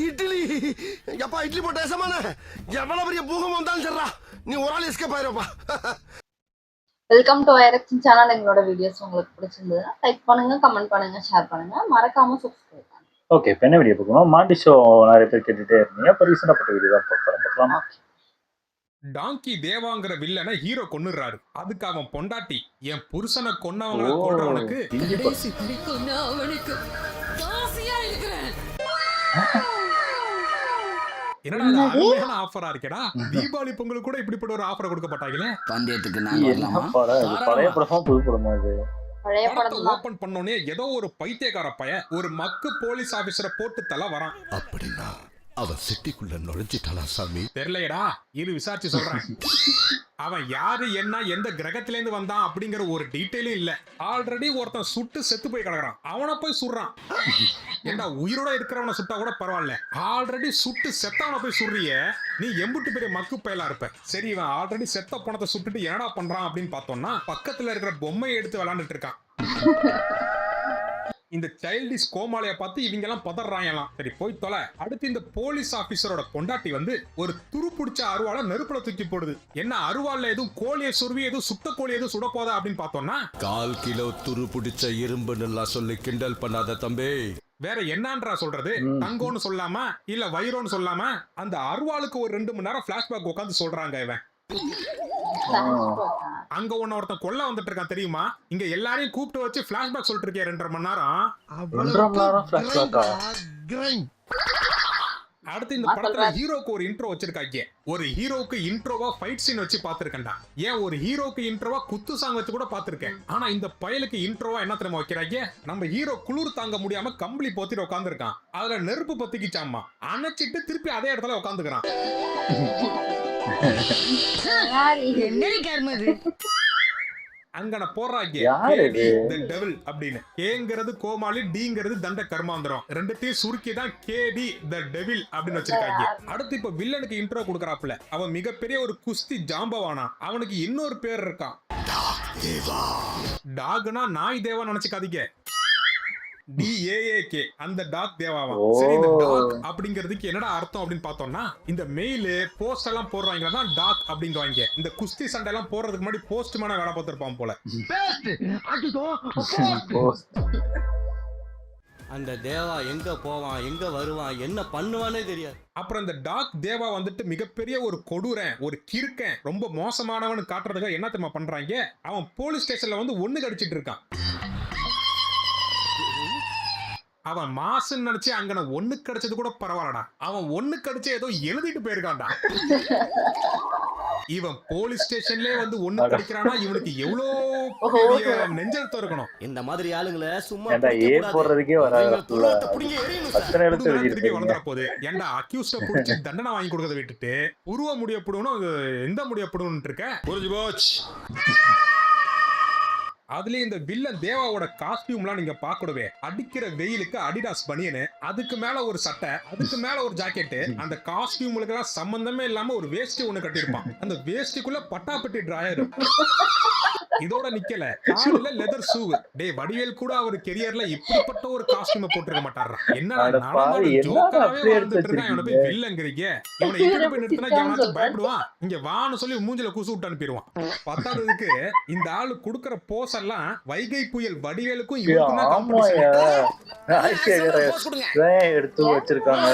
இட்லி எப்பா இட்லி போட்ட சமான எவ்வளவு பெரிய பூகம் வந்தாலும் சரிடா நீ ஒரு ஆள் எஸ்கேப் ஆயிருப்பா. வெல்கம் டு ஐரக்ஷன் சேனல். எங்களோட வீடியோஸ் உங்களுக்கு பிடிச்சிருந்ததுன்னா லைக் பண்ணுங்க, கமெண்ட் பண்ணுங்க, ஷேர் பண்ணுங்க, மறக்காம சப்ஸ்கிரைப் பண்ணுங்க. ஓகே, இப்போ என்ன வீடியோ பார்க்கணும்? மாண்டி ஷோ நிறைய பேர் கேட்டுட்டே இருந்தீங்க. இப்போ ரீசெண்டாக வீடியோ தான் பார்க்கலாம். டாங்கி தேவாங்கிற வில்லனை ஹீரோ கொன்னுறாரு. அதுக்கு அவன் பொண்டாட்டி என் புருஷனை கொன்னவங்கள கொல்றவனுக்கு என்னடா அருமையான ஆஃபரா இருக்கேடா. தீபாவளி பொங்கல் கூட இப்படிப்பட்ட ஒரு ஆஃபர் கொடுக்கப்பட்டாங்களே. பந்தயத்துக்கு நான் வரலாமா? பழைய படமா புது படமா இது? படத்தை ஓபன் பண்ணோனே ஏதோ ஒரு பைத்தியக்கார பையன் ஒரு மக்கு போலீஸ் ஆபீசரை போட்டு தலை வரான். அப்படின்னா அவன் சிட்டிக்குள்ள நுழைஞ்சிட்டானா சாமி? தெரியலையடா, இரு விசாரிச்சு சொல்றேன். அவன் யாரு, என்ன, எந்த கிரகத்துல இருந்து வந்தான் அப்படிங்கிற ஒரு டீட்டெயிலும் இல்ல. ஆல்ரெடி ஒருத்தன் சுட்டு செத்து போய் கிடக்குறான், அவனை போய் சுடுறான். ஏண்டா உயிரோட இருக்கிறவனை சுட்டா கூட பரவாயில்ல, ஆல்ரெடி சுட்டு செத்தவனை போய் சுடுறிய, நீ எம்புட்டு பெரிய மக்கு பயலா இருப்ப. சரி, இவன் ஆல்ரெடி செத்த பணத்தை சுட்டுட்டு என்னடா பண்றான் அப்படின்னு பார்த்தோம்னா பக்கத்துல இருக்கிற பொம்மையை எடுத்து விளையாண்டுட்டு இருக்கான். இந்த சைல்டிஷ் கோமாளிய பார்த்து இவங்க எல்லாம் பதறாங்கலாம். சரி போய் தொலை. அடுத்து இந்த போலீஸ் ஆபீசரோட பொண்டாட்டி வந்து ஒரு துரு பிடிச்ச அருவாளை நெருப்புல தூக்கி போடுது. என்ன அருவாள்ல எதுவும் கோழியை சுருவி எதுவும் சுட்ட கோழி எதுவும் சுட போதா அப்படின்னு பார்த்தோம்னா 1/4 கிலோ துரு பிடிச்ச இரும்பு நல்லா சொல்லி கிண்டல் பண்ணாத தம்பி. வேற என்னன்றா சொல்றது? தங்கோன்னு சொல்லாம இல்ல வைரோன்னு சொல்லாம அந்த அருவாளுக்கு ஒரு 2 மணி நேரம் பிளாஷ்பேக் உட்காந்து சொல்றாங்க. இவன் அங்க ஒருத்தன் கொல்ல வந்துட்டு இருக்கான் தெரியுமா? இங்க எல்லாரையும் கூப்பிட்டு வச்சு பிளாஷ்பேக் சொல்லிட்டு இருக்கேன் 2.5 மணி நேரம். அடுத்து இந்த படத்துல ஹீரோக்கு ஒரு இன்ட்ரோ வச்சிருக்காங்க. ஒரு ஹீரோக்கு இன்ட்ரோவா ஃபைட் சீன் வச்சு பாத்துருக்கேன்டா. ஏன் ஒரு ஹீரோக்கு இன்ட்ரோவா குத்து சாங் வச்சு கூட பாத்துருக்கேன். ஆனா இந்த பயலுக்கு இன்ட்ரோவா என்ன தெரியுமா வைக்கிறாங்க? நம்ம ஹீரோ குளிர் தாங்க முடியாம கம்பளி போத்திட்டு உட்கார்ந்து இருக்கான். அதுல நெருப்பு பத்திக்கிச்சாமா, அணைச்சிட்டு திருப்பி அதே இடத்துல உட்காந்துக்கிறான். அங்கன போறாங்க அப்படின்னு. கேங்கிறது கோமாளி, டிங்கிறது தண்ட கர்மாந்திரம். ரெண்டுத்தையும் சுருக்கி தான் கேடி தி டெவில் அப்படின்னு வச்சிருக்காங்க. அடுத்து இப்ப வில்லனுக்கு இன்ட்ரோ கொடுக்கறாப்ல. அவன் மிகப்பெரிய ஒரு குஸ்தி ஜாம்பவானா. அவனுக்கு இன்னொரு பேர் இருக்கான், டாக்னா நாய் தேவா நினைச்சுக்காதீங்க, DAAK, அந்த டாக் தேவாவா. சரி, இந்த டாக் அப்படிங்கிறதுக்கு என்னடா அர்த்தம் அப்படின்னு பார்த்தோம்னா இந்த மெயில் போஸ்ட் எல்லாம் போடுறாங்க தான் டாக் அப்படிங்குவாங்க. இந்த குஸ்தி சண்டை எல்லாம் போடுறதுக்கு முன்னாடி போஸ்ட்மேனா வேலை பார்த்திருப்பான் போல. அந்த தேவா எங்க போவான், எங்க வருவான், என்ன பண்ணுவானே தெரியாது. அப்புறம் இந்த டாக் தேவா வந்துட்டு மிகப்பெரிய ஒரு கொடூரன், ஒரு கிறுக்கன், ரொம்ப மோசமானவனு காட்டுறதுக்காக என்ன தெரியுமா பண்றாங்க? அவன் போலீஸ் ஸ்டேஷன்ல வந்து ஒண்ணு கடிச்சிட்டு இருக்கான். அவன் மாசுன்னு நினைச்சு அங்கன ஒண்ணு கிடைச்சது கூட பரவாயில்லடா, அவன் ஒண்ணு கிடைச்ச ஏதோ எழுதிட்டு போயிருக்கான்டா. இவன் போலீஸ் ஸ்டேஷன்லயே வந்து ஒண்ணு கிடைக்கிறானா, இவனுக்கு எவ்வளவு நெஞ்செழுத்தம் இருக்கணும். இந்த மாதிரி ஆளுங்களை சும்மா போடுறதுக்கே வராது. போது ஏன்டா அக்யூஸ்ட புடிச்சு தண்டனை வாங்கி கொடுக்கறத விட்டுட்டு உருவ முடியப்படும் எந்த முடியப்படும் இருக்க புரிஞ்சு போச்சு. அதுலயும் இந்த வில்லன் தேவாவோட காஸ்டியூம்லாம் நீங்க பாக்கணுவே. அடிக்கிற வெயிலுக்கு அடிடாஸ் பனியனு, அதுக்கு மேல ஒரு சட்டை, அதுக்கு மேல ஒரு ஜாக்கெட்டு, அந்த காஸ்டியூமுக்கு எல்லாம் சம்பந்தமே இல்லாம ஒரு வேஷ்டி ஒண்ணு கட்டிருப்பான். அந்த வேஷ்டிக்குள்ள பட்டாப்பட்டி டிராயர். இதோட நிக்கல, காலில லெதர் ஷூ. டேய் வடிவேல் கூட அவர் கெரியர்ல இப்படிப்பட்ட ஒரு காஸ்டியூம் போட்டிருக்க மாட்டாரா? என்னடா ஜோக்கராவே வாழ்ந்துட்டு இருக்கான். இவனை போய் வில்லங்கிறீங்க. இவனை இங்க போய் நிறுத்தினா எவனாச்சும் பயப்படுவான். இங்க வான்னு சொல்லி மூஞ்சில குசு விட்டு அனுப்பிடுவான். பத்தாததுக்கு இந்த ஆளு குடுக்கற போஸ் எல்லாம் வைகை புயல் வடிவேலுக்கும் இவனுக்கும் தான் காம்படிஷன். எடுத்து வச்சிருக்காங்க.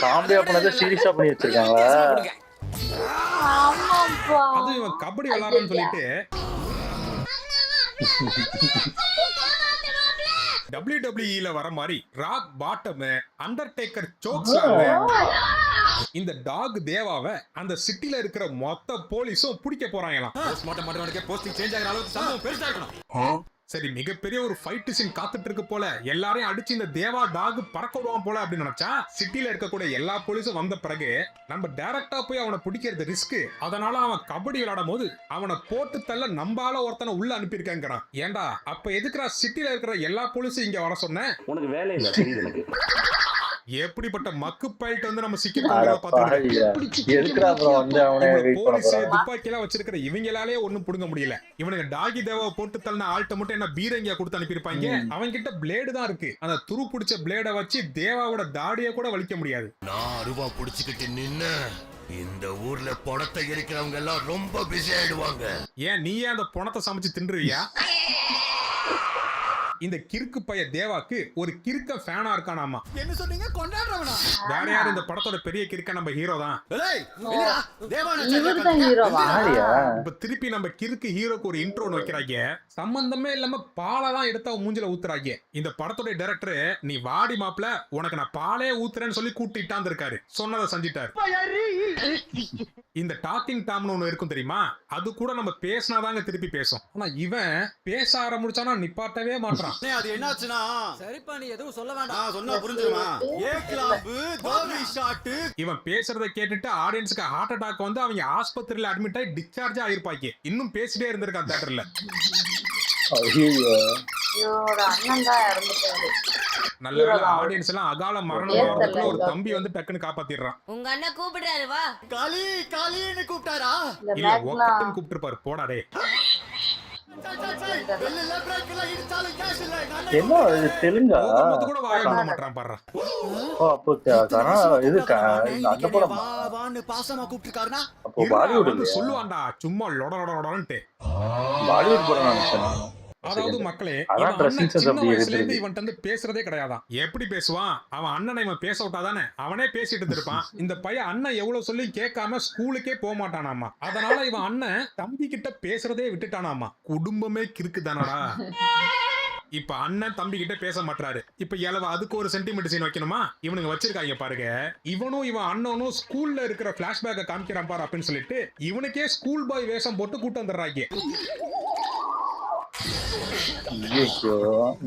காமெடியா பண்ணத சீரியஸா பண்ணி வச்சிருக்காங்க. அது இவன் கபடி விளையாடுறன்னு சொல்லிட்டு WWE வர மாதிரி ராக் பாட்டம், அண்டர்டேக்கர் சோக்ஸ்ல இந்த டாக் தேவாவை அந்த சிட்டில இருக்கிற மொத்த போலீஸும் பிடிக்க போறாங்களாம். போஸ்டிங் சேஞ்ச் ஆகிற அளவுக்கு சம்பவம் பெருசா இருக்கணும். சரி, மிகப்பெரிய ஒரு ஃபைட் சீன் காத்துட்டு இருக்கு போல. எல்லாரையும் அடிச்சு இந்த தேவா டாக் பறக்க விடுவான் போல அப்படின்னு நினைச்சா சிட்டில இருக்கக்கூடிய எல்லா போலீஸும் வந்த பிறகு நம்ம டைரக்டா போய் அவனை பிடிக்கிறது ரிஸ்க். அதனால அவன் கபடி விளையாடும் போது அவனை போட்டு தள்ள நம்பால ஒருத்தனை உள்ள அனுப்பியிருக்காங்கிறான். ஏண்டா அப்ப எதுக்குறா சிட்டில இருக்கிற எல்லா போலீஸும் இங்க வர சொன்ன? உனக்கு வேலை இல்ல தெரியுது எனக்கு. எப்படிப்பட்ட மக்கு பயில்ட்டு வந்து நம்ம சிக்க பாத்துக்கிட்டு எதுக்குடா அப்புறம் வந்து அவனை வெயிட் பண்ண போலீஸ் போறாங்க. துப்பாக்கி எல்லாம் வச்சிருக்கிற இவங்களாலே ஒண்ணும் புடுங்க முடியல. இவனுங்க டாகி தேவா போட்டு தள்ளின ஆள்கிட்ட மட்டும் என்ன பீரங்கியா கொடுத்து அனுப்பியிருப்பாங்க. அவங்க கிட்ட பிளேடு தான் இருக்கு. அந்த துரு பிடிச்ச பிளேட வச்சு தேவாவோட தாடிய கூட வலிக்க முடியாது. நான் அருவா புடிச்சுக்கிட்டு நின்னு இந்த ஊர்ல பணத்தை எரிக்கிறவங்க எல்லாம் ரொம்ப பிஸி ஆயிடுவாங்க. ஏன் நீயே அந்த பணத்தை சமைச்சு தின்றுவியா? இந்த கிறுக்கு பைய தேவாக்கு ஒரு கிறுக்க ஃபேனா இருக்கானாமா. என்ன சொன்னீங்க? கொண்டாடுறவனா? வேற யாரு இந்த படத்தோட பெரிய கிறுக்க நம்ம ஹீரோ தான். இவர்தான் ஹீரோவா? யாரியா? இப்ப திருப்பி நம்ம கிறுக்கு ஹீரோக்கு ஒரு இன்ட்ரோன்னு வைக்கிறாங்க. சம்பந்தமே இல்லாம பாலை தான் எடுத்து அவன் மூஞ்சில ஊத்துறாங்க. இந்த படத்தோட டைரக்டர் நீ வாடி மாப்ள உனக்கு நான் பாலே ஊத்துறேன்னு சொல்லி கூட்டிட்டான் இருக்காரு. சொன்னதை செஞ்சிட்டாரு. இந்த டாக்கிங் டாம்னு ஒண்ணு இருக்கும் தெரியுமா? அது கூட நம்ம பேசினாதாங்க திருப்பி பேசும். ஆனா இவன் பேச ஆரம்பிச்சானா நிப்பாட்டவே மாட்டான். அது என்னாச்சுன்னா சரிப்பா நீ எதுவும் சொல்ல வேண்டாம். சொன்னா புரிஞ்சுமா? ஏ கிளாப் கோலி ஷாட். இவன் பேசுறத கேட்டுட்டு ஆடியன்ஸ்க்கு ஹார்ட் அட்டாக் வந்து அவங்க ஆஸ்பத்திரியில அட்மிட் ஆகி டிஸ்சார்ஜ் ஆயிருப்பாங்க. இன்னும் பேசிட்டே இருந்திருக்கான் தியேட்டர்ல. ஐயோ இவரோட அண்ணன் தான் இறந்துட்டாரு. நல்ல வேளை ஆடியன்ஸ் எல்லாம் அகால மரணம் ஒரு தம்பி வந்து டக்குன்னு காப்பாத்திடுறான். உங்க அண்ணன் கூப்பிடுறாரு வா. காலி காலின்னு கூப்பிட்டாரா? இந்த இல்ல மேக்னா ஒக்கட்டுன்னு கூப்பிட்டுருப்பாரு. போடா டே. என்ன இது தெலுங்கா? போகும்போது கூட வாயை மூட மாட்டான் பாரு. ஓ அப்போ இது அந்த படம். வான்னு பாசமா கூப்பிட்டுருக்காருனா அப்போ பாலிவுட் வந்து சொல்லுவான்டா சும்மா லொட லொட லொடன்ட்டு. பாலிவுட் படம் நினைச்சேன். அதாவது மக்களே அதான் dressing sense அப்படி வயசுல இருந்து இருக்கு. இவன் வந்து பேசுறதே கிடையாதான். எப்படி பேசுவான்? அவன் அண்ணனை இவன் பேச விட்டாதானே அவனே பேசிட்டு இருப்பான். இந்த பையன் அண்ணன் எவ்வளவு சொல்லி கேட்காம ஸ்கூலுக்கே போக மாட்டானாமா. அதனால இவன் அண்ணன் தம்பி கிட்ட பேசுறதே விட்டுட்டானாமா. குடும்பமே கிறுக்குதானடா. இப்ப அண்ணன் தம்பி கிட்ட பேச மாட்டாரு. இப்ப எலவ அதுக்கு ஒரு சென்டிமெண்ட் சீன் வைக்கணுமா? இவனுங்க வச்சிருக்காங்க பாருங்க. இவனும் இவன் அண்ணனும் ஸ்கூல்ல இருக்கிற பிளாஷ்பேக்க காமிக்கிறான் பாரு அப்படின்னு சொல்லிட்டு இவனுக்கே ஸ்கூல் பாய் வேஷம் போட்டு கூட்டு வந்துடுறாங்க. ஐயோ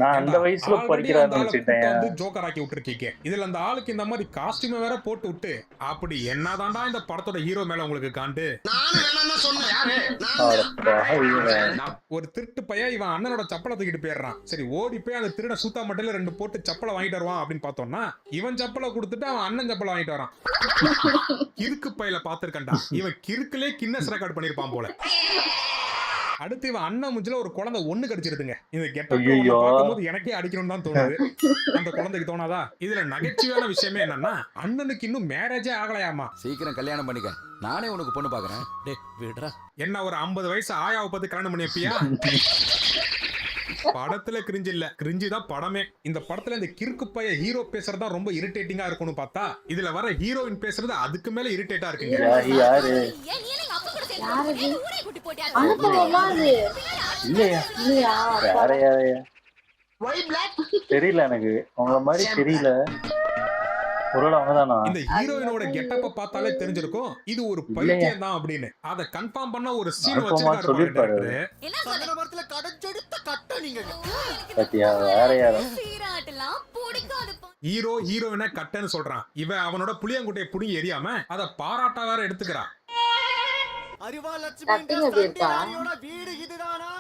நான் அந்த வயசுல படிக்கிறான்னு நினைச்சிட்டேன். ஜோக்கர் ஆக்கி விட்டுருக்கீங்க. இதுல அந்த ஆளுக்கு இந்த மாதிரி காஸ்டியூம் வேற போட்டு விட்டு அப்படி என்னதான்டா இந்த படத்தோட ஹீரோ மேல உங்களுக்கு காண்டு? ஒரு திருட்டு பையன் இவன் அண்ணனோட சப்பலை தூக்கிட்டு போயிடுறான். சரி ஓடி போய் அந்த திருட சூத்தா மட்டையில 2 போட்டு சப்பலை வாங்கிட்டு வருவான் அப்படின்னு பார்த்தோம்னா இவன் சப்பலை கொடுத்துட்டு அவன் அண்ணன் சப்பலை வாங்கிட்டு வரான். கிறுக்கு பையில பாத்துருக்கண்டா. இவன் கிறுக்குலே கின்னஸ் ரெக்கார்ட் பண்ணிருப்பான் போல. அடுத்து இவன் அண்ணன் முஞ்சில ஒரு குழந்தை ஒண்ணு கடிச்சிருதுங்க. இந்த கெட்டப் பார்க்கும்போது எனக்கே அடிக்கணும்னு தான் தோணுது. அந்த குழந்தைக்கு தோணாதா? இதுல நகைச்சுவையான விஷயமே என்னன்னா அண்ணனுக்கு இன்னும் மேரேஜே ஆகலையாமா. சீக்கிரம் கல்யாணம் பண்ணிக்க, நானே உனக்கு பொண்ணு பாக்குறேன். டேய் விடுடா. என்ன ஒரு 50 வயசு ஆயாவை பார்த்து கல்யாணம் பண்ணியப்பியா? படத்துல கிரிஞ்சு இல்ல, கிரிஞ்சு தான் படமே. இந்த படத்துல இந்த கிறுக்கு பைய ஹீரோ பேசுறதா ரொம்ப இரிட்டேட்டிங்கா இருக்கும்னு பார்த்தா இதுல வர ஹீரோயின் பேசுறது அதுக்கு மேல இரிட்டேட்டா இருக்குங்க. யாரு அனுபவமா அது இல்லையா? இல்லையா? வேற யாரையா தெரியல எனக்கு. உங்கள மாதிரி தெரியல. ஒருவேளை அவங்கதானா? இந்த ஹீரோயினோட கெட்டப்ப பார்த்தாலே தெரிஞ்சிருக்கும் இது ஒரு பைத்தியம் தான் அப்படின்னு. அத கன்ஃபார்ம் பண்ண ஒரு சீன் வச்சிருக்காரு. சந்தனமரத்துல கடஞ்செடுத்த கட்ட நீங்க. பத்தியா வேற யாரோ? ஹீரோ ஹீரோயினை கட்டன்னு சொல்றான். இவன் அவனோட புளியங்குட்டையை புடிங்கி எரியாம அத பாராட்டா வேற எடுத்துக்கிறான். அறிவா லட்சுமி வீடு இதுதானா?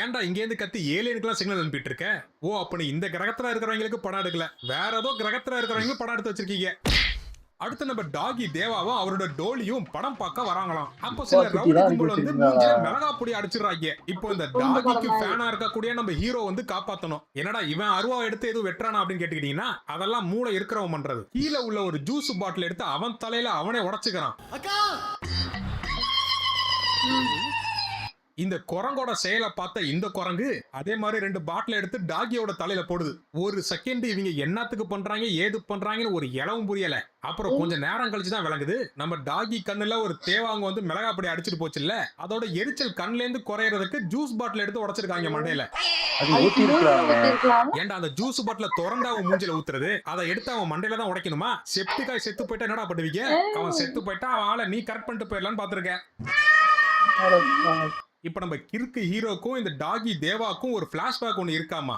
ஏன்டா இங்க இருந்து கத்தி ஏலியனுக்குலாம் சிக்னல் அனுப்பிட்டு இருக்க? ஓ அப்ப நீ இந்த கிரகத்துல இருக்கிறவங்களுக்கு படம் எடுக்கல, வேற ஏதோ கிரகத்துல இருக்கிறவங்களுக்கு படம் எடுத்து வச்சிருக்கீங்க. அடுத்து நம்ம டாகி தேவாவும் அவரோட டோலியும் படம் பார்க்க வராங்களாம். அப்ப சில ரவுடி கும்பல் வந்து மூஞ்சில மிளகா பொடி அடிச்சிடுறாங்க. இப்போ இந்த டாகிக்கு ஃபேனா இருக்கக்கூடிய நம்ம ஹீரோ வந்து காப்பாத்தணும். என்னடா இவன் அருவா எடுத்து எதுவும் வெட்டுறானா அப்படின்னு கேட்டுக்கிட்டீங்கன்னா அதெல்லாம் மூளை இருக்கிறவன் பண்றது. கீழே உள்ள ஒரு ஜூஸ் பாட்டில் எடுத்து அவன் தலையில அவனே உடைச்சுக்கிறான். இந்த குரங்கோட செயலை பார்த்த இந்த குரங்கு அதே மாதிரி 2 பாட்டில் எடுத்து டாகியோட தலையில போடுது. ஒரு செகண்ட் இவங்க என்னத்துக்கு பண்றாங்க ஏது பண்றாங்கன்னு ஒரு இளவும் புரியல. அப்புறம் கொஞ்சம் நேரம் கழிச்சுதான் விளங்குது நம்ம டாகி கண்ணுல ஒரு தேவாங்க வந்து மிளகா பொடி அடிச்சுட்டு போச்சு இல்ல, அதோட எரிச்சல் கண்ணுல இருந்து குறையறதுக்கு ஜூஸ் பாட்டில் எடுத்து உடைச்சிருக்காங்க மண்டையில. ஏன்டா அந்த ஜூஸ் பாட்டில திறந்து அவன் மூஞ்சில ஊத்துறது, அதை எடுத்து அவன் மண்டையில தான் உடைக்கணுமா? செப்டிக்காய் செத்து போயிட்டா என்னடா பண்ணுவீங்க? அவன் செத்து போயிட்டா அவன் ஆளை நீ கரெக்ட் பண்ணிட்டு போயிடலான்னு பாத்துருக்க. இப்ப நம்ம கிறுக்கு ஹீரோக்கும் இந்த டாகி தேவாக்கும் ஒரு பிளாஷ்பேக் ஒண்ணு இருக்காமா.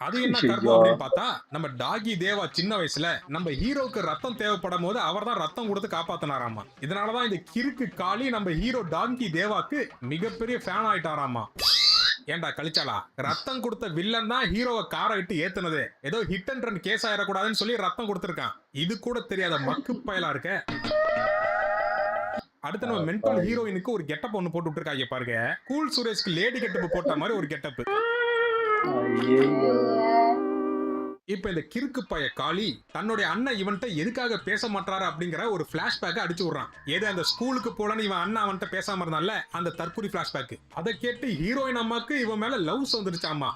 அது என்ன கர்மம் அப்படின்னு பார்த்தா நம்ம டாகி தேவா சின்ன வயசுல நம்ம ஹீரோக்கு ரத்தம் தேவைப்படும் போது அவர் தான் ரத்தம் கொடுத்து காப்பாத்தினாராமா. இதனாலதான் இந்த கிறுக்கு காளி நம்ம ஹீரோ டாகி தேவாக்கு மிகப்பெரிய ஃபேன் ஆயிட்டாராமா. ஏன்டா கழிச்சாலா, ரத்தம் கொடுத்த வில்லன் தான் ஹீரோவை காரை விட்டு ஏத்துனது. ஏதோ ஹிட் அண்ட் ரன் கேஸ் ஆயிடக்கூடாதுன்னு சொல்லி ரத்தம் கொடுத்திருக்கான். இது கூட தெரியாத மக்கு பயலா இருக்க. அடுத்து நம்ம மென்டல் ஹீரோயினுக்கு ஒரு கெட்டப் ஒண்ணு போட்டு விட்டுருக்காங்க பாருங்க. கூல் சுரேஷ்க்கு லேடி கெட்டப் போட்ட மாதிரி ஒரு கெட்டப். இப்ப இந்த கிறுக்கு பைய காளி தன்னுடைய அண்ணன் இவன்ட்ட எதுக்காக பேச மாட்டாரு அப்படிங்கிற ஒரு பிளாஷ்பேக் அடிச்சு விடுறான். ஏதோ அந்த ஸ்கூலுக்கு போலன்னு இவன் அண்ணன் அவன்கிட்ட பேசாம இருந்தால அந்த தற்கொலை பிளாஷ்பேக். அதை கேட்டு ஹீரோயின் அம்மாக்கு இவன் மேல லவ்ஸ் வந்துருச்சாமா.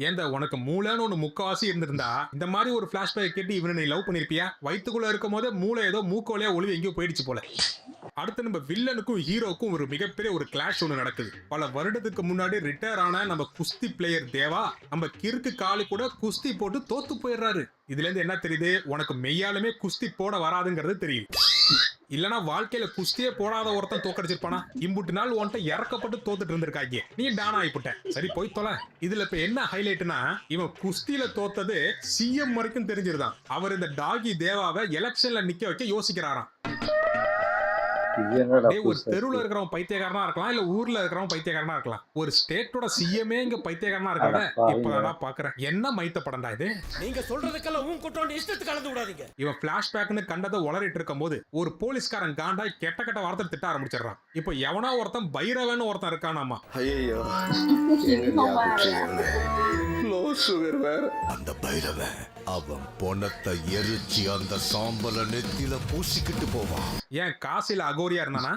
ஏந்த உனக்கு மூளைன்னு ஒண்ணு முக்காவாசி இருந்திருந்தா இந்த மாதிரி ஒரு பிளாஷ்பேக் கேட்டு இவனை நீ லவ் பண்ணிருப்பியா? வயிற்றுக்குள்ள இருக்கும் போதே மூளை ஏதோ மூக்கோலையா ஒளிவு எங்கேயோ போயிடுச்சு போல. அடுத்து நம்ம வில்லனுக்கும் ஹீரோக்கும் ஒரு மிகப்பெரிய ஒரு கிளாஷ் ஒன்று நடக்குது. பல வருடத்துக்கு முன்னாடி ரிட்டையர் ஆன நம்ம குஸ்தி பிளேயர் தேவா நம்ம கிறுக்கு காளி கூட குஸ்தி போட்டு தோத்து போயிடுறாரு. இதுல இருந்து என்ன தெரியுது? உனக்கு மெய்யாலுமே குஸ்தி போட வராதுங்கிறது தெரியும். இல்லனா வாழ்க்கையில குஸ்தியே போடாத ஒருத்தன் தோக்கடிச்சிருப்பானா? இம்புட்டு நாள் உன்ட்ட இறக்கப்பட்டு தோத்துட்டு இருந்திருக்காங்க, நீ டான் ஆயிப்பட்ட. சரி போய் தொலை. இதுல இப்ப என்ன ஹைலைட்னா, இவன் குஸ்தியில தோத்தது சிஎம் வரைக்கும் தெரிஞ்சிருதான். அவர் இந்த டாகி தேவாவை எலெக்ஷன்ல நிக்க வைக்க யோசிக்கிறாராம். ஒரு தெருவுல இருக்கிறவன் பைத்தியக்காரனா இருக்கலாம், இல்ல ஊர்ல இருக்கிறவன் பைத்தியக்காரனா இருக்கலாம். ஒரு ஸ்டேட்டோட சிஎம்ஏ இங்க பைத்தியக்காரனா இருக்காத இப்பதான் பாக்குறேன். என்ன மைத்த படம்டா இது? நீங்க சொல்றதுக்கெல்லாம் உன் குற்றம் இஷ்டத்துக்கு கலந்து விடாதீங்க. இவன் பிளாஷ்பேக்னு கண்டதை உளறிட்டு இருக்கும் போது ஒரு போலீஸ்காரன் காண்டாய் கெட்ட கெட்ட வார்த்தை திட்ட ஆரம்பிச்சிடறான். இப்ப எவனா ஒருத்தன் பைரவன் ஒருத்தன் இருக்கானாமா. ஐயோ லோ சுகர் வேற. அந்த பைரவன் அவன் பொணத்தை எரிச்சு அந்த சாம்பல நெத்தில பூசிக்கிட்டு போவான். ஏன் காசில அகோரியா இருந்தானா?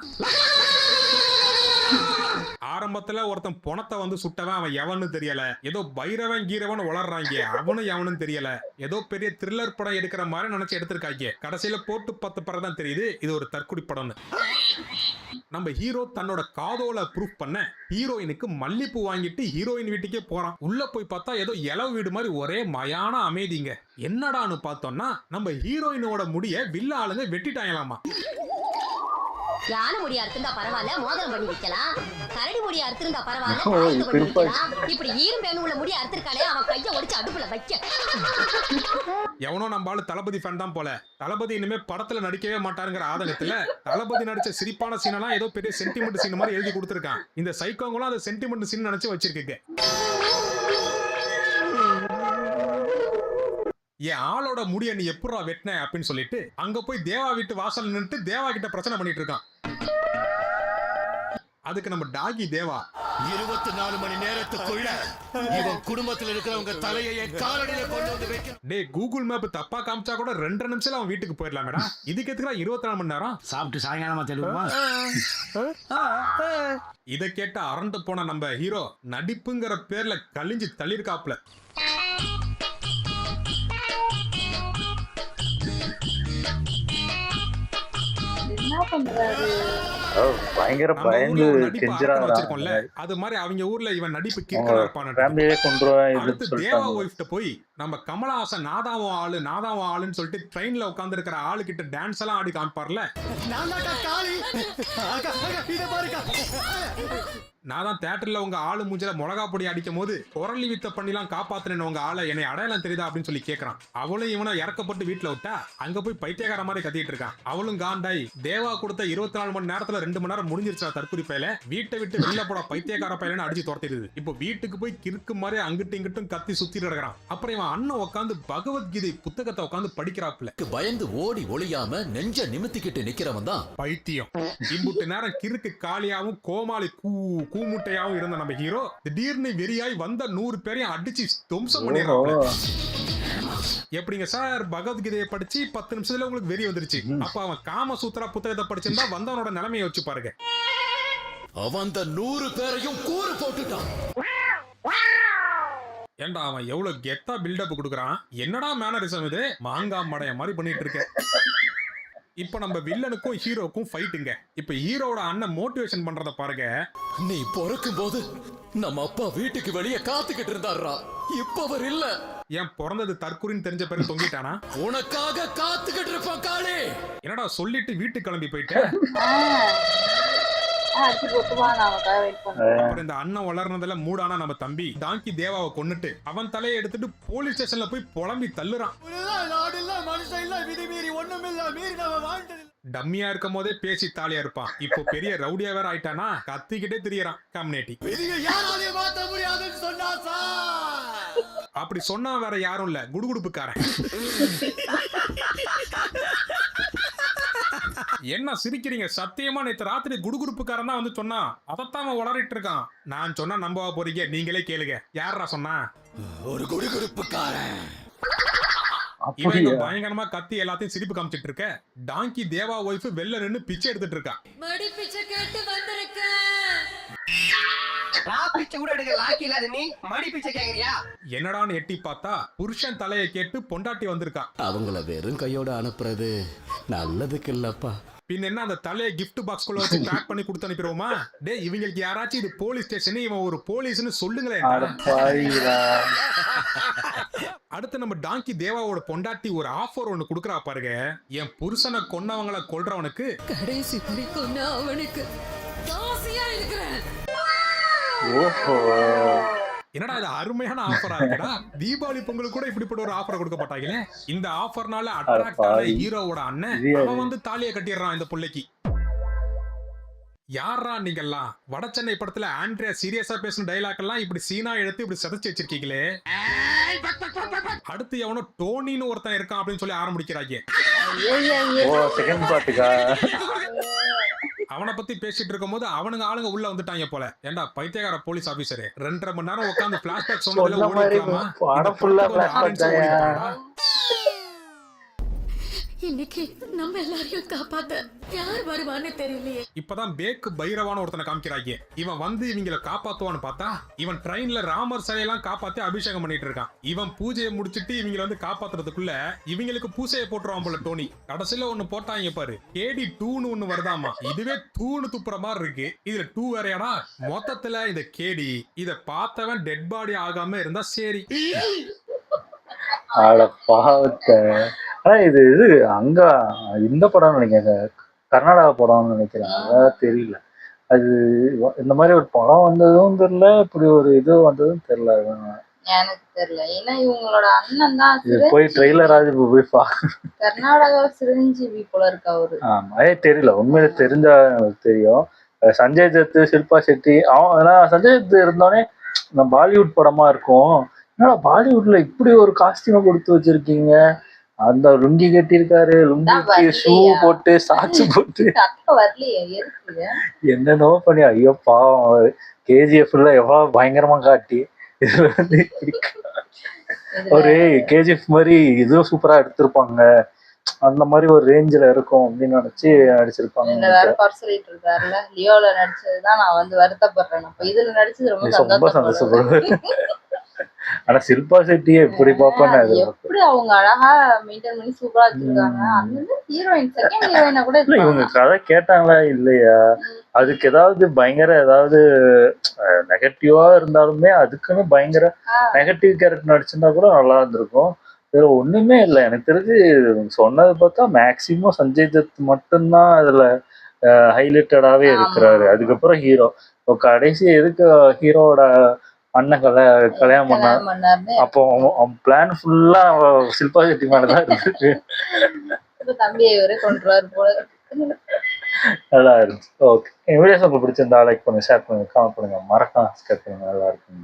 ஆரம்பத்துல ஒருத்தன் பொணத்தை வந்து சுட்டவன் அவன் எவன்னு தெரியல. ஏதோ பைரவன் கீரவன் வளர்றாங்க, அவனும் எவனும் தெரியல. ஏதோ பெரிய த்ரில்லர் படம் எடுக்கிற மாதிரி நினைச்சு எடுத்திருக்காங்க. கடைசியில போட்டு 10 பிறதான் தெரியுது இது ஒரு தற்குடி படம்னு. நம்ம ஹீரோ தன்னோட காதோல ப்ரூஃப் பண்ண ஹீரோயினுக்கு மல்லிப்பூ வாங்கிட்டு ஹீரோயின் வீட்டுக்கே போறான். உள்ள போய் பார்த்தா ஏதோ இலவு வீடு மாதிரி ஒரே மயான அமைதிங்க. என்னடான்னு பார்த்தோம்னா நம்ம ஹீரோயினோட முடிய வில்ல ஆளுங்க வெட்டிட்டாங்களாமா. யானை முடியா இருந்தா பரவாயில்ல, மோதிரம் பண்ணி வைக்கலாம். கரடி முடியா இருந்தா பரவாயில்ல, பண்ணி வைக்கலாம். இப்படி ஈரும் பேனு உள்ள முடிய அறுத்திருக்காளே, அவன் கைய ஒடிச்சு அடுப்புல வைக்க. எவனோ நம்ம ஆளு தளபதி ஃபேன் தான் போல. தளபதி இனிமே படத்துல நடிக்கவே மாட்டாருங்கிற ஆதங்கத்துல தளபதி நடிச்ச சிரிப்பான சீனெல்லாம் ஏதோ பெரிய சென்டிமெண்ட் சீன் மாதிரி எழுதி கொடுத்திருக்கான். இந்த சைக்கோங்களும் அந்த சென்டிமெண்ட் சீன் நினைச்சு வச்சிருக்கீங்க. என் ஆளோட முடிய நீ எப்படா வெட்டின அப்படின்னு சொல்லிட்டு அங்க போய் தேவா வீட்டு வாசல் நின்னுட்டு தேவா கிட்ட பிரச்சனை பண்ணிட்டு இருக்கான். அதுக்கு நம்ம டாகி தேவா 24 மணி நேரத்துக்குள்ள இவன் குடும்பத்துல இருக்கிறவங்க தலையை காலடியில கொண்டு வந்து வைக்க. டேய் கூகுள் மேப் தப்பா காமிச்சா கூட 2 நிமிஷத்துல அவன் வீட்டுக்கு போயிடலாமேடா. இதுக்கு எதுக்குடா 24 மணி நேரம்? சாப்பிட்டு சாயங்காலமா தெளிவுமா? இதை கேட்ட அரண்டு போன நம்ம ஹீரோ நடிப்புங்கிற பேர்ல கலிஞ்சு தள்ளிருக்காப்ல. பயங்கர பயந்து கெஞ்சறாங்க. அது மாதிரி அவங்க ஊர்ல இவன் நடிப்பு கிறுக்கனா இருப்பான். தேவா ஒய்ஃப்ட்ட போய் நம்ம கமலஹாசன் நாதாவும் ஆளுன்னு சொல்லிட்டு ட்ரெயின்ல உட்கார்ந்து இருக்கிற ஆளு கிட்ட டான்ஸ் எல்லாம் ஆடி காமிப்பார்ல. நான் தான் தியேட்டர்ல உங்க ஆளு மூஞ்சில மிளகா பொடி அடிக்கும் போது குரலி வித்த பண்ணிலாம் காப்பாத்தினேன் உங்க ஆளை, என்னை அடையாளம் தெரியுதா அப்படின்னு சொல்லி கேட்கறான். அவளும் இவனை இறக்கப்பட்டு வீட்டுல விட்டா அங்க போய் பைத்தியக்கார மாதிரி கத்திட்டு இருக்கான். அவளும் காண்டாய் தேவா கொடுத்த 24 மணி நேரத்துல 2 மணி நேரம் முடிஞ்சிருச்சா தற்கொலை பையில, வீட்டை விட்டு வெளில போட பைத்தியக்கார பையலன்னு அடிச்சு துரத்திடுது. இப்போ வீட்டுக்கு போய் கிறுக்கு மாதிரி அங்கிட்டும் இங்கிட்டும் கத்தி சுத்திட்டு இருக்கிறான். அப்புறம் இவன் அண்ணன் உட்காந்து பகவத்கீதை புத்தகத்தை உட்காந்து படிக்கிறாப்புல. பயந்து ஓடி ஒளியாம நெஞ்ச நிமித்திக்கிட்டு நிக்கிறவன் தான் பைத்தியம். இம்புட்டு நேரம் கிறுக்கு காளியாவும் கோமாளி கூமுட்டையாவும் இருந்த நம்ம ஹீரோ திடீர்னு வெறியாய் வந்த 100 பேரையும் அடிச்சு துவம்சம் பண்ணிடுறாங்க. எப்படிங்க சார் பகவத்கீதையை படிச்சு 10 நிமிஷத்துல உங்களுக்கு வெறி வந்துருச்சு. அப்ப அவன் காமசூத்ரா புத்தகத்தை படிச்சிருந்தா வந்தவனோட நிலைமையை வச்சு பாருங்க. அவன் அந்த 100 பேரையும் கூறு போட்டுட்டான். ஏண்டா அவன் எவ்வளவு கெத்தா பில்டப் கொடுக்குறான். என்னடா மேனரிசம் இது? மாங்காய் மடைய மாதிரி பண்ணிட்டு இருக்க. இப்ப நம்ம வில்லனுக்கும் ஹீரோக்கும் ஃபைட்டுங்க. இப்ப ஹீரோட அண்ணன் மோட்டிவேஷன் பண்றத பாருங்க. நீ பிறக்கும் போது நம்ம அப்பா வீட்டுக்கு வெளியே காத்துக்கிட்டு இருந்தாரா, இப்ப அவர் இல்ல. ஏன் பிறந்தது தற்குறின்னு தெரிஞ்ச பிறகு தொங்கிட்டானா? உனக்காக காத்துக்கிட்டு இருப்பான் காளே. என்னடா சொல்லிட்டு வீட்டுக்கு கிளம்பி போயிட்டேன். அப்புறம் இந்த அண்ணன் வளர்னதுல மூடானா நம்ம தம்பி டாங்கி தேவாவை கொன்னுட்டு அவன் தலையை எடுத்துட்டு போலீஸ் ஸ்டேஷன்ல போய் புலம்பி தள்ளுறான். நாடு இல்ல, மனுஷன் இல்ல, விதி மீறி ஒண்ணும் இல்ல, மீறி நம்ம வாழ்ந்தது. டம்மியா இருக்கும் போதே பேசி தாலியா இருப்பான். இப்போ பெரிய ரவுடியா வேற ஆயிட்டானா, கத்திக்கிட்டே திரியறான் கம்யூனிட்டி. விதியை யாராலையும் மாத்த முடியாதுன்னு சொன்னா சார். அப்படி சொன்னா வேற யாரும் இல்ல, குடுகுடுப்புக்காரன். என்ன சிரிக்கிறீங்க? சத்தியமா நேத்து ராத்திரி குடுகுடுப்புக்காரன் தான் வந்து சொன்னா. அதத்தான் அவன் உளறிட்டு இருக்கான். நான் சொன்னா நம்பவா போறீங்க? நீங்களே கேளுங்க. யாரா சொன்னா? ஒரு குடுகுடுப்புக்காரன். இவங்க பயங்கரமா கத்தி எல்லாத்தையும் சிரிப்பு காமிச்சிட்டு இருக்க. டாங்கி தேவா ஒய்ஃப் வெளில நின்னு பிச்சை எடுத்துட்டு இருக்கா. மடி பிச்சை கேட்டு வந்திருக்க. என்னடான்னு எட்டி பார்த்தா புருஷன் தலையை கேட்டு பொண்டாட்டி வந்திருக்கா. அவங்கள வெறும் கையோட அனுப்புறது நல்லதுக்கு இல்லப்பா. பின் என்ன அந்த தலையை கிஃப்ட் பாக்ஸ்குள்ள வச்சு பேக் பண்ணி கொடுத்து அனுப்பிடுவோமா? டே, இவங்களுக்கு யாராச்சும் இது போலீஸ் ஸ்டேஷன், இவன் ஒரு போலீஸ்னு சொல்லுங்களேன். அடுத்து நம்ம டாங்கி தேவாவோட பொண்டாட்டி ஒரு ஆஃபர் ஒண்ணு குடுக்கறா பாருங்க. என் புருஷனை கொன்னவங்களை கொல்றவனுக்கு கடைசி வரைக்கும் நான் அவனுக்கு தாசியா இருக்கிறேன். ஓஹோ, என்னடா இது அருமையான ஆஃபரா இருக்குடா. தீபாவளி பொங்கலுக்கு கூட இப்படிப்பட்ட ஒரு ஆஃபர் கொடுக்க மாட்டாங்களே. இந்த ஆஃபர்னால அட்ராக்ட் ஆன ஹீரோவோட அண்ணன் அவன் வந்து தாலியை கட்டிடுறான் இந்த புள்ளைக்கு. யாரா நீங்கெல்லாம்? வட சென்னை படத்துல ஆண்ட்ரியா சீரியஸா பேசின டைலாக் எல்லாம் இப்படி சீனா எடுத்து இப்படி சதைச்சு வச்சிருக்கீங்களே. அடுத்து எவனோ டோனின்னு ஒருத்தன் இருக்கான் அப்படின்னு சொல்லி ஆரம்பிக்கிறாங்க. ஓ செகண்ட் பார்ட்டுக்கா? அவனை பத்தி பேசிட்டு இருக்கும் போது அவனுங்க ஆளுங்க உள்ள வந்துட்டாங்க போல. ஏண்டா பைத்தியக்கார போலீஸ் ஆபீசர், 2.5 மணி நேரம் உட்காந்து பிளாஷ்பேக் சொன்னதுல ஓடிக்கலாமா? இன்னைக்கு நம்ம எல்லாரையும் காப்பாத்த யார் வருவான்னு தெரியலையே. இப்பதான் பேக்கு பைரவான ஒருத்தனை காமிக்கிறாங்க. இவன் வந்து இவங்களை காப்பாத்துவான்னு பார்த்தா இவன் ட்ரெயின்ல ராமர் சிலையெல்லாம் காப்பாத்தி அபிஷேகம் பண்ணிட்டு இருக்கான். இவன் பூஜையை முடிச்சிட்டு இவங்களை வந்து காப்பாத்துறதுக்குள்ள இவங்களுக்கு பூசையை போட்டுருவான் போல டோனி. கடைசியில ஒண்ணு போட்டாங்க பாரு, கேடி 2ன்னு ஒண்ணு வருதாமா. இதுவே தூணு துப்புற மாதிரி இருக்கு, இதுல 2 வேறையாடா. மொத்தத்துல இந்த கேடி இத பார்த்தவன் டெட் பாடி ஆகாம இருந்தா சரி. அட பாவத்தை. ஆனா இது அங்க இந்த படம் நினைக்கிறேன், கர்நாடகா படம்னு நினைக்கிறேன், அதான் தெரியல. அது இந்த மாதிரி ஒரு படம் வந்ததும் தெரியல, இப்படி ஒரு இது வந்ததும் தெரியல. எனக்கு தெரியல. ஏன்னா இவங்களோட அண்ணன் தான் போய் ட்ரெய்லராஜ் போய் கர்நாடகா சிரஞ்சீவி போல இருக்கு அவரு. ஆமா, தெரியல, உண்மையில தெரிஞ்சா எனக்கு தெரியும். சஞ்சய் தத், ஷில்பா ஷெட்டி, அவன் சஞ்சய் தத் இருந்தோடனே பாலிவுட் படமா இருக்கும். ஏன்னா பாலிவுட்ல இப்படி ஒரு காஸ்டியூமை கொடுத்து வச்சிருக்கீங்க. அந்த லுங்கி கட்டியிருக்காரு, லுங்கி ஷூ போட்டு சாட்சி போட்டு என்னென்னோ பண்ணி, ஐயோ பாவம். கேஜிஎஃப்ல எவ்வளவு பயங்கரமா காட்டி இதுல வந்து ஒரு கேஜிஎஃப் மாதிரி இதுவும் சூப்பரா எடுத்திருப்பாங்க. அந்த மாதிரி ஒரு ரேஞ்சில இருக்கும் அப்படின்னு நினைச்சு நடிச்சிருப்பாங்க. லியோல நடிச்சதுதான் நான் வந்து வருத்தப்படுறேன். இதுல நடிச்சது ரொம்ப சந்தோஷப்படுவேன். ஆனா ஷில்பா ஷெட்டியை எப்படி பாப்பேன், எப்படி அவங்க அழகா மெயின்டைன் பண்ணி சூப்பரா வச்சிருக்காங்க. அந்த ஹீரோயின் செகண்ட் ஹீரோயினா கூட இவங்க கதை கேட்டாங்களா இல்லையா? அதுக்கு ஏதாவது பயங்கர ஏதாவது நெகட்டிவா இருந்தாலுமே அதுக்குன்னு பயங்கர நெகட்டிவ் கேரக்டர் நடிச்சிருந்தா கூட நல்லா இருந்திருக்கும். இதுல ஒண்ணுமே இல்லை. எனக்கு தெரிஞ்சு சொன்னது பார்த்தா மேக்சிமம் சஞ்சய் தத் மட்டும்தான் அதுல ஹைலைட்டடாவே இருக்கிறாரு. அதுக்கப்புறம் ஹீரோ கடைசி எதுக்கு ஹீரோவோட அண்ணன் கல்யாணம் பண்ணாரு. அப்போ பிளான் ஃபுல்லா ஷில்பா ஷெட்டி மேலதான் இருக்கு. தம்பியை இவரே கொண்டுருவாரு போல. நல்லா இருந்துச்சு. ஓகே, வீடியோஸ் உங்களுக்கு பிடிச்சிருந்தா லைக் பண்ணுங்க, ஷேர் பண்ணுங்க, கமெண்ட் பண்ணுங்க, மறக்காம சப்ஸ்கிரைப் பண்ணுங்க. நல்லா இருக்கும்.